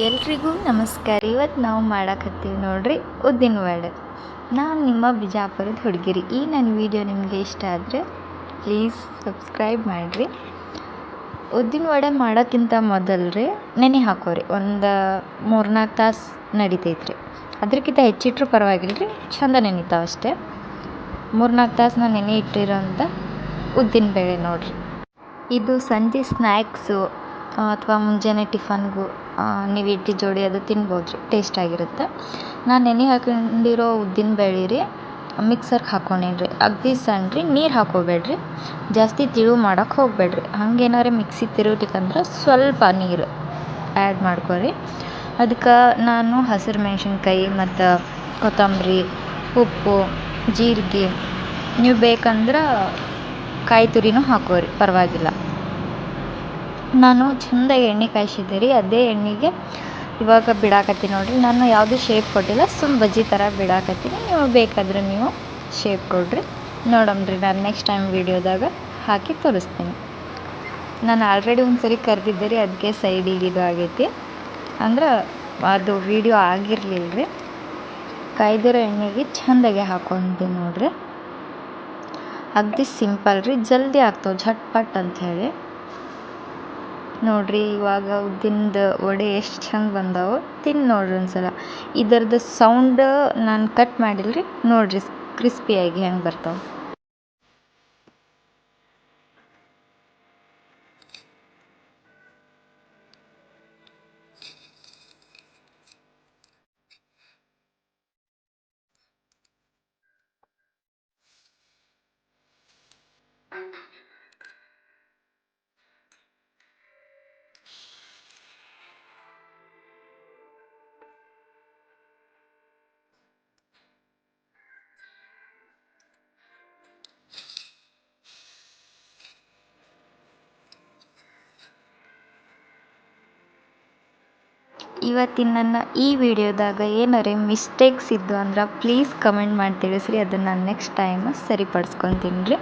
ಎಲ್ರಿಗೂ ನಮಸ್ಕಾರ. ಇವತ್ತು ನಾವು ಮಾಡಕತ್ತೀವಿ ನೋಡ್ರಿ ಉದ್ದಿನ ವಡೆ. ನಾನು ನಿಮ್ಮ ಬಿಜಾಪುರದ ಹುಡುಗಿರಿ. ಈ ನನ್ನ ವಿಡಿಯೋ ನಿಮಗೆ ಇಷ್ಟ ಆದರೆ ಪ್ಲೀಸ್ ಸಬ್ಸ್ಕ್ರೈಬ್ ಮಾಡಿರಿ. ಉದ್ದಿನ ವಡೆ ಮಾಡೋಕ್ಕಿಂತ ಮೊದಲು ರೀ ನೆನೆ ಹಾಕೋರಿ. ಒಂದು 3-4 ತಾಸು ನಡಿತೈತ್ರಿ. ಅದಕ್ಕಿಂತ ಹೆಚ್ಚಿಟ್ರೂ ಪರವಾಗಿಲ್ಲ ರೀ, ಚಂದ ನೆನಿತಾವೆ ಅಷ್ಟೇ. 3-4 ತಾಸು ನಾನು ನೆನೆ ಇಟ್ಟಿರೋಂಥ ಉದ್ದಿನ ಬೇಳೆ ನೋಡಿರಿ. ಇದು ಸಂಜೆ ಸ್ನ್ಯಾಕ್ಸು ಅಥವಾ ಮುಂಜಾನೆ ಟಿಫನ್ಗೂ ನೀವು ಇಡ್ಲಿ ಜೋಡಿ ಅದು ತಿನ್ಬೋದು ರೀ, ಟೇಸ್ಟಾಗಿರುತ್ತೆ. ನಾನು ನೆನೆ ಹಾಕೊಂಡಿರೋ ಉದ್ದಿನ ಬೇಳೆ ರೀ ಮಿಕ್ಸರ್ಗೆ ಹಾಕ್ಕೊಂಡೀನಿ ರೀ. ಅಗದಿ ಸಣ್ಣ ರೀ, ನೀರು ಹಾಕೋಬೇಡ್ರಿ, ಜಾಸ್ತಿ ತಿಳು ಮಾಡೋಕ್ಕೆ ಹೋಗಬೇಡ್ರಿ. ಹಂಗೇನಾರು ಮಿಕ್ಸಿ ತಿರುಗ್ಲಿಕ್ಕಂದ್ರೆ ಸ್ವಲ್ಪ ನೀರು ಆ್ಯಡ್ ಮಾಡ್ಕೊರಿ. ಅದಕ್ಕೆ ನಾನು ಹಸಿರು ಮೆಣಸಿನ್ಕಾಯಿ ಮತ್ತು ಕೊತ್ತಂಬರಿ, ಉಪ್ಪು, ಜೀರಿಗೆ, ನೀವು ಬೇಕಂದ್ರೆ ಕಾಯಿ ತುರಿನೂ ಹಾಕೋರಿ, ಪರವಾಗಿಲ್ಲ. ನಾನು ಚೆಂದಾಗಿ ಎಣ್ಣೆ ಕಾಯಿಸಿದ್ದೆ ರೀ. ಅದೇ ಎಣ್ಣೆಗೆ ಇವಾಗ ಬಿಡಾಕತ್ತೀನಿ ನೋಡಿರಿ. ನಾನು ಯಾವುದೂ ಶೇಪ್ ಕೊಟ್ಟಿಲ್ಲ, ಸುಮ್ಮ ಬಜ್ಜಿ ಥರ ಬಿಡಾಕತ್ತೀನಿ. ನೀವು ಬೇಕಾದ್ರೆ ನೀವು ಶೇಪ್ ಕೊಡ್ರಿ. ನೋಡಮ್ರಿ, ನಾನು ನೆಕ್ಸ್ಟ್ ಟೈಮ್ ವೀಡಿಯೋದಾಗ ಹಾಕಿ ತೋರಿಸ್ತೀನಿ. ನಾನು ಆಲ್ರೆಡಿ ಒಂದು ಸರಿ ಕರೆದಿದ್ದೆ ರೀ, ಅದಕ್ಕೆ ಸೈಡಿಗೆ ಇದು ಆಗೈತಿ. ಅಂದ್ರೆ ಅದು ವೀಡಿಯೋ ಆಗಿರಲಿಲ್ಲ ರೀ. ಕಾಯ್ದಿರೋ ಎಣ್ಣೆಗೆ ಚೆಂದಾಗೆ ಹಾಕ್ಕೊಂತೀನಿ ನೋಡಿರಿ. ಅಗದಿ ಸಿಂಪಲ್ ರೀ, ಜಲ್ದಿ ಆಗ್ತಾವೆ ಝಟ್ಪಟ್ ಅಂಥೇಳಿ. ನೋಡಿರಿ, ಇವಾಗ ಉದ್ದಿನದ ವಡೆ ಎಷ್ಟು ಚಂದ ಬಂದಾವೆ. ತಿಂದು ನೋಡ್ರಿ ಒಂದ್ಸಲ. ಇದರದ್ದು ಸೌಂಡ್ ನಾನು ಕಟ್ ಮಾಡಿಲ್ಲ ರೀ, ನೋಡಿರಿ ಕ್ರಿಸ್ಪಿಯಾಗಿ ಹೆಂಗೆ ಬರ್ತಾವೆ. ಇವತ್ತಿನ ನನ್ನ ಈ ವಿಡಿಯೋದಾಗ ಏನಾರೇ ಮಿಸ್ಟೇಕ್ಸ್ ಇದ್ದು ಅಂದ್ರೆ ಪ್ಲೀಸ್ ಕಮೆಂಟ್ ಮಾಡಿ ತಿಳಿಸ್ರಿ. ಅದನ್ನು ನಾನು ನೆಕ್ಸ್ಟ್ ಟೈಮ್ ಸರಿಪಡಿಸ್ಕೊತೀನಿ ರೀ.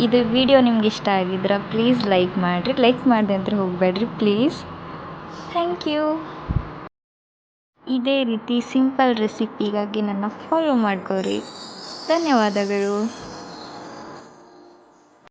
ಇದು ವಿಡಿಯೋ ನಿಮ್ಗೆ ಇಷ್ಟ ಆಗಿದ್ರೆ ಪ್ಲೀಸ್ ಲೈಕ್ ಮಾಡಿರಿ. ಲೈಕ್ ಮಾಡಿದೆ ಅಂದ್ರೆ ಹೋಗಬೇಡ್ರಿ ಪ್ಲೀಸ್. Thank you. ಇದೇ ರೀತಿ ಸಿಂಪಲ್ ರೆಸಿಪಿಗಾಗಿ ನನ್ನ ಫಾಲೋ ಮಾಡ್ಕೋರಿ. ಧನ್ಯವಾದಗಳು.